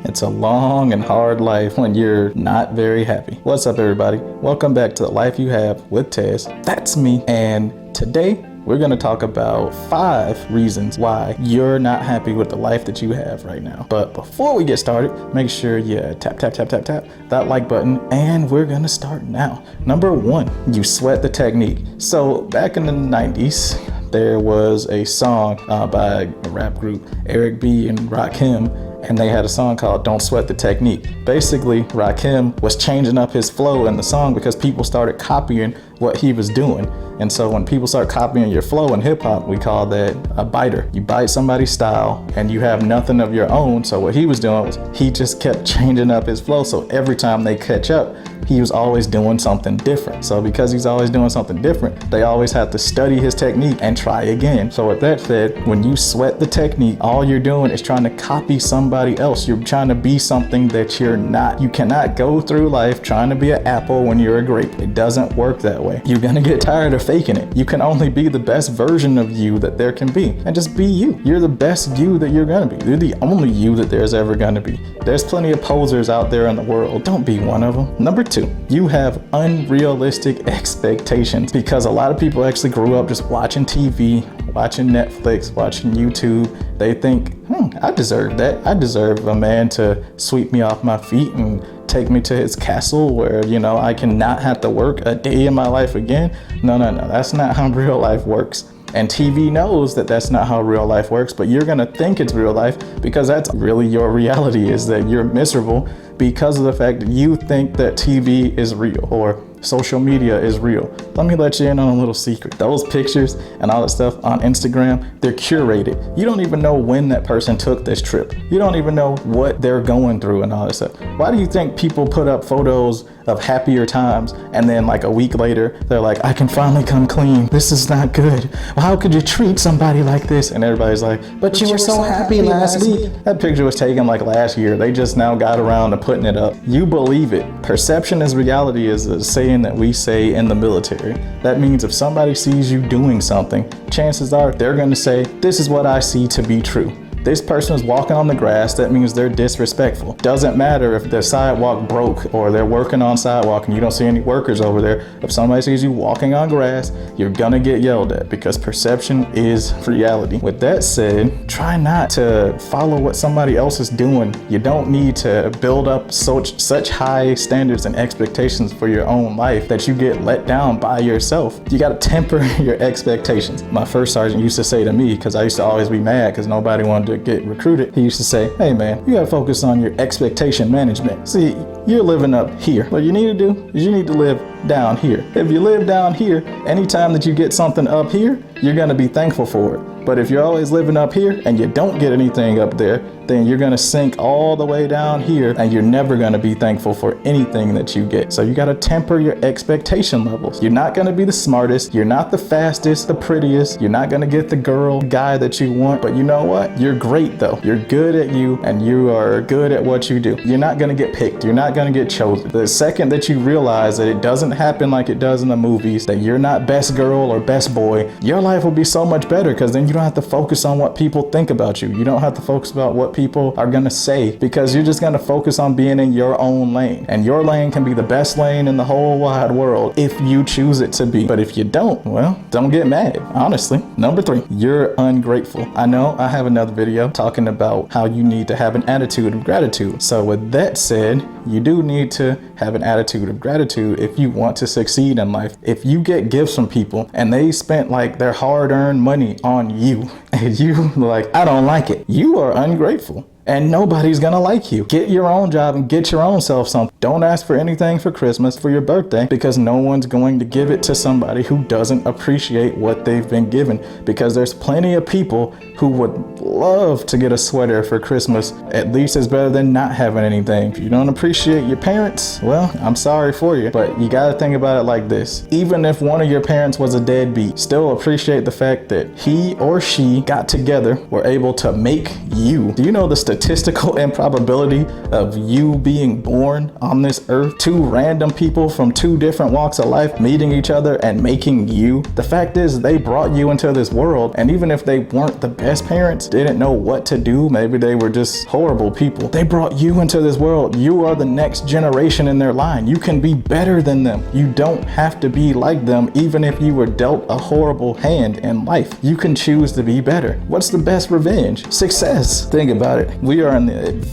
It's a long and hard life when you're not very happy. What's up, everybody? Welcome back to The Life You Have with Tez. That's me. And today we're going to talk about 5 reasons why you're not happy with the life that you have right now. But before we get started, make sure you tap that like button, and we're going to start now. Number 1, you sweat the technique. So back in the 90s, there was a song by a rap group, Eric B and Rakim, and they had a song called Don't Sweat the Technique. Basically, Rakim was changing up his flow in the song because people started copying what he was doing. And so when people start copying your flow in hip hop, we call that a biter. You bite somebody's style and you have nothing of your own. So what he was doing was he just kept changing up his flow. So every time they catch up, he was always doing something different. So because he's always doing something different, they always have to study his technique and try again. So with that said, when you sweat the technique, all you're doing is trying to copy somebody else. You're trying to be something that you're not. You cannot go through life trying to be an apple when you're a grape. It doesn't work that way. You're gonna get tired of faking it. You can only be the best version of you that there can be, and just be you. You're the best you that you're gonna be. You're the only you that there's ever gonna be. There's plenty of posers out there in the world. Don't be one of them. Number 2, you have unrealistic expectations, because a lot of people actually grew up just watching TV, watching Netflix, watching YouTube. They think, I deserve that. I deserve a man to sweep me off my feet and take me to his castle where, I cannot have to work a day in my life again. No, that's not how real life works. And TV knows that that's not how real life works, but you're gonna think it's real life because that's really your reality, is that you're miserable because of the fact that you think that TV is real or social media is real. Let me let you in on a little secret. Those pictures and all that stuff on Instagram, they're curated. You don't even know when that person took this trip. You don't even know what they're going through and all that stuff. Why do you think people put up photos of happier times and then like a week later, they're like, I can finally come clean. This is not good. Well, how could you treat somebody like this? And everybody's like, but you were so happy last week. That picture was taken like last year. They just now got around to putting it up. You believe it. Perception is reality is a saying that we say in the military. That means if somebody sees you doing something, chances are they're going to say, this is what I see to be true. This person is walking on the grass, that means they're disrespectful. Doesn't matter if the sidewalk broke or they're working on sidewalk and you don't see any workers over there. If somebody sees you walking on grass, you're gonna get yelled at because perception is reality. With that said, try not to follow what somebody else is doing. You don't need to build up such high standards and expectations for your own life that you get let down by yourself. You gotta temper your expectations. My first sergeant used to say to me, because I used to always be mad because nobody wanted to get recruited, he used to say, hey man, you gotta focus on your expectation management. See, you're living up here. What you need to do is you need to live down here. If you live down here, anytime that you get something up here, you're gonna be thankful for it. But if you're always living up here and you don't get anything up there, then you're gonna sink all the way down here and you're never gonna be thankful for anything that you get. So you gotta temper your expectation levels. You're not gonna be the smartest, you're not the fastest, the prettiest, you're not gonna get the girl, guy that you want, but you know what? You're great though. You're good at you and you are good at what you do. You're not gonna get picked, you're not gonna get chosen. The second that you realize that it doesn't happen like it does in the movies, that you're not best girl or best boy, your life will be so much better because then you don't have to focus on what people think about you. You don't have to focus about what people are gonna say because you're just gonna focus on being in your own lane. And your lane can be the best lane in the whole wide world if you choose it to be. But if you don't, well, don't get mad, honestly. Number 3, you're ungrateful. I know I have another video talking about how you need to have an attitude of gratitude. So with that said, you do need to have an attitude of gratitude if you want to succeed in life. If you get gifts from people and they spent like their hard-earned money on you and you like, I don't like it, you are ungrateful. And nobody's gonna like you. Get your own job and get your own self something. Don't ask for anything for Christmas, for your birthday, because no one's going to give it to somebody who doesn't appreciate what they've been given. Because there's plenty of people who would love to get a sweater for Christmas. At least it's better than not having anything. If you don't appreciate your parents, well, I'm sorry for you. But you gotta think about it like this. Even if one of your parents was a deadbeat, still appreciate the fact that he or she got together, were able to make you. Do you know the statistical improbability of you being born on this earth, two random people from two different walks of life meeting each other and making you. The fact is, they brought you into this world, and even if they weren't the best parents, didn't know what to do, maybe they were just horrible people, they brought you into this world. You are the next generation in their line. You can be better than them. You don't have to be like them. Even if you were dealt a horrible hand in life, you can choose to be better. What's the best revenge? Success. Think about it. We are in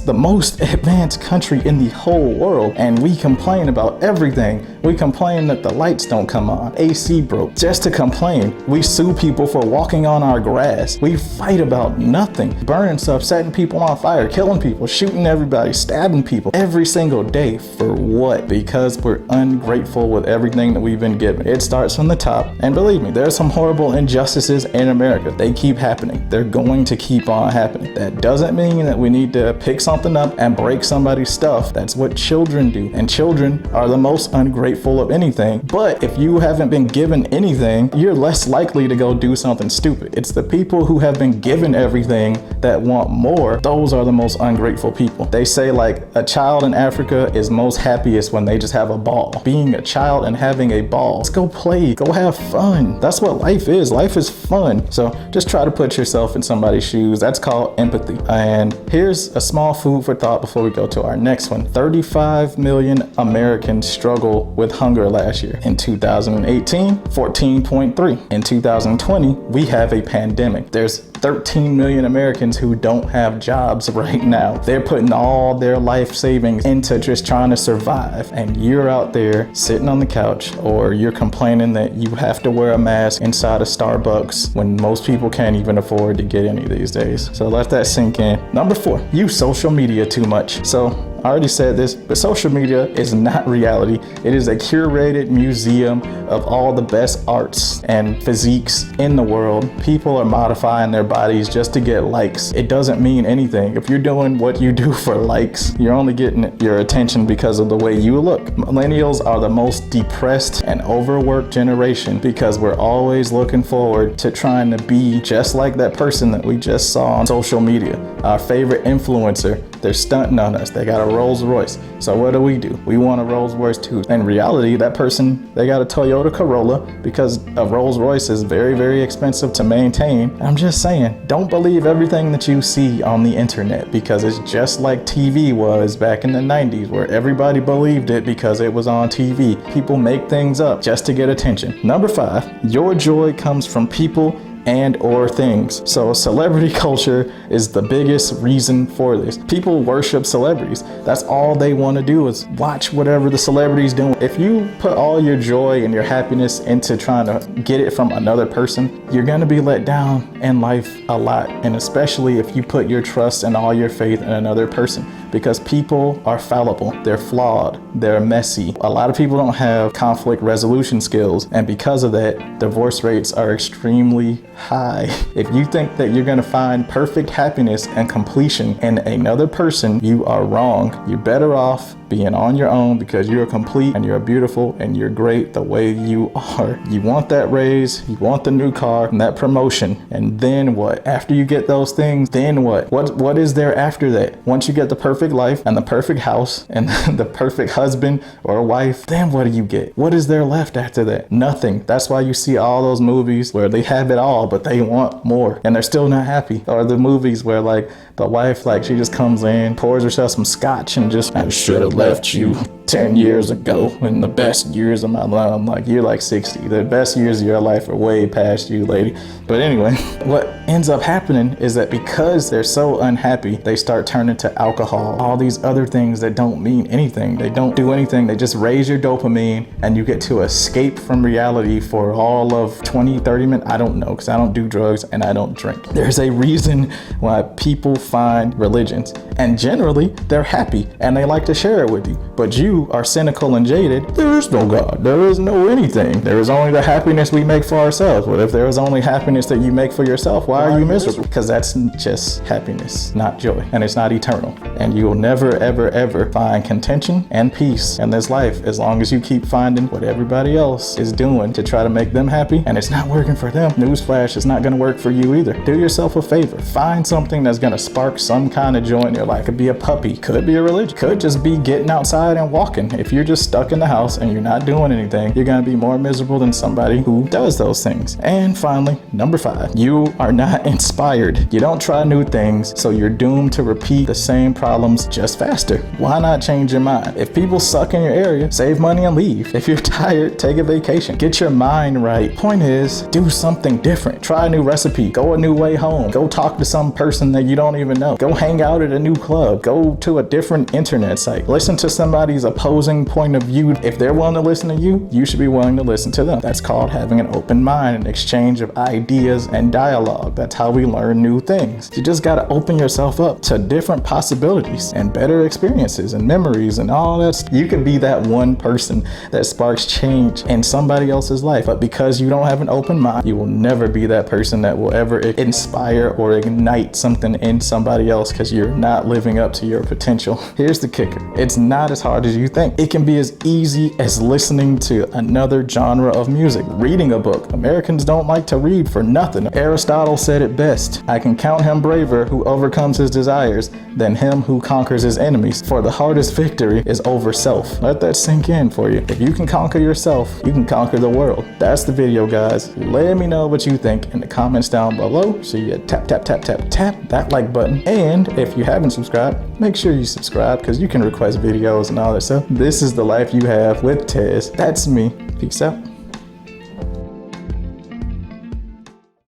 the most advanced country in the whole world, and we complain about everything. We complain that the lights don't come on, AC broke, just to complain. We sue people for walking on our grass. We fight about nothing, burning stuff, setting people on fire, killing people, shooting everybody, stabbing people every single day. For what? Because we're ungrateful with everything that we've been given. It starts from the top, and believe me, there's some horrible injustices in America. They keep happening. They're going to keep on happening. That doesn't mean that we need to pick something up and break somebody's stuff. That's what children do, and children are the most ungrateful of anything. But if you haven't been given anything, you're less likely to go do something stupid. It's the people who have been given everything that want more. Those are the most ungrateful people. They say like a child in Africa is most happiest when they just have a ball. Being a child and having a ball. Let's go play, go have fun. That's what life is. Life is fun. So just try to put yourself in somebody's shoes. That's called empathy. And here's a small food for thought before we go to our next one. 35 million Americans struggle with hunger last year. In 2018, 14.3. In 2020, we have a pandemic. There's 13 million Americans who don't have jobs right now. They're putting all their life savings into just trying to survive. And you're out there sitting on the couch, or you're complaining that you have to wear a mask inside a Starbucks when most people can't even afford to get any these days. So let that sink in. Number 4, use social media too much. So I already said this, but social media is not reality. It is a curated museum of all the best arts and physiques in the world. People are modifying their bodies just to get likes. It doesn't mean anything. If you're doing what you do for likes, you're only getting your attention because of the way you look. Millennials are the most depressed and overworked generation because we're always looking forward to trying to be just like that person that we just saw on social media. Our favorite influencer, they're stunting on us. They got a Rolls Royce. So what do? We want a Rolls Royce too. In reality, that person, they got a Toyota Corolla because a Rolls Royce is very, very expensive to maintain. I'm just saying, don't believe everything that you see on the internet, because it's just like TV was back in the 90s, where everybody believed it because it was on TV. People make things up just to get attention. Number 5, your joy comes from people and or things. So celebrity culture is the biggest reason for this. People worship celebrities. That's all they want to do is watch whatever the celebrity's doing. If you put all your joy and your happiness into trying to get it from another person, you're going to be let down in life a lot. And especially if you put your trust and all your faith in another person, because people are fallible, they're flawed, they're messy. A lot of people don't have conflict resolution skills, and because of that, divorce rates are extremely high. If you think that you're gonna find perfect happiness and completion in another person, you are wrong. You're better off being on your own, because you're complete and you're beautiful and you're great the way you are. You want that raise, you want the new car and that promotion, and then what? After you get those things, then what? What is there after that? Once you get the perfect life and the perfect house and the perfect husband or wife, then what do you get? What is there left after that? Nothing. That's why you see all those movies where they have it all, but they want more and they're still not happy. Or the movies where like the wife, like she just comes in, pours herself some scotch and just, I should have left you 10 years ago in the best years of my life. I'm like, you're like 60. The best years of your life are way past you, lady. But anyway, what ends up happening is that because they're so unhappy, they start turning to alcohol, all these other things that don't mean anything. They don't do anything. They just raise your dopamine and you get to escape from reality for all of 20, 30 minutes. I don't know, because I don't do drugs and I don't drink. There's a reason why people find religions, and generally they're happy and they like to share it with you. But you are cynical and jaded. There is no God. There is no anything. There is only the happiness we make for ourselves. But if there is only happiness that you make for yourself, why are you miserable? Because that's just happiness, not joy, and it's not eternal. and you will never, ever, ever find contention and peace in this life as long as you keep finding what everybody else is doing to try to make them happy, and it's not working for them. Newsflash, it's not going to work for you either. Do yourself a favor. Find something that's going to spark some kind of joy in your life. Could be a puppy, could be a religion, could just be getting outside and walking. If you're just stuck in the house and you're not doing anything, you're going to be more miserable than somebody who does those things. And finally, number 5, you are not inspired. You don't try new things, so you're doomed to repeat the same problems just faster. Why not change your mind? If people suck in your area, save money and leave. If you're tired, take a vacation. Get your mind right. Point is, do something different. Try a new recipe. Go a new way home. Go talk to some person that you don't even know. Go hang out at a new club. Go to a different internet site. Listen to somebody's opposing point of view. If they're willing to listen to you, you should be willing to listen to them. That's called having an open mind, an exchange of ideas and dialogue. That's how we learn new things. You just gotta open yourself up to different possibilities and better experiences and memories and all that. You could be that one person that sparks change in somebody else's life, but because you don't have an open mind, you will never be that person that will ever inspire or ignite something in somebody else because you're not living up to your potential. Here's the kicker. It's not as hard as you think. It can be as easy as listening to another genre of music, reading a book. Americans don't like to read for nothing. Aristotle said it best. I can count him braver who overcomes his desires than him who conquers his enemies. For the hardest victory is over self. Let that sink in for you. If you can conquer yourself, you can conquer the world. That's the video, guys. Let me know what you think in the comments down below. So you tap that like button. And if you haven't subscribed, make sure you subscribe because you can request videos and all that stuff. This is the life you have with Tez. That's me. Peace out.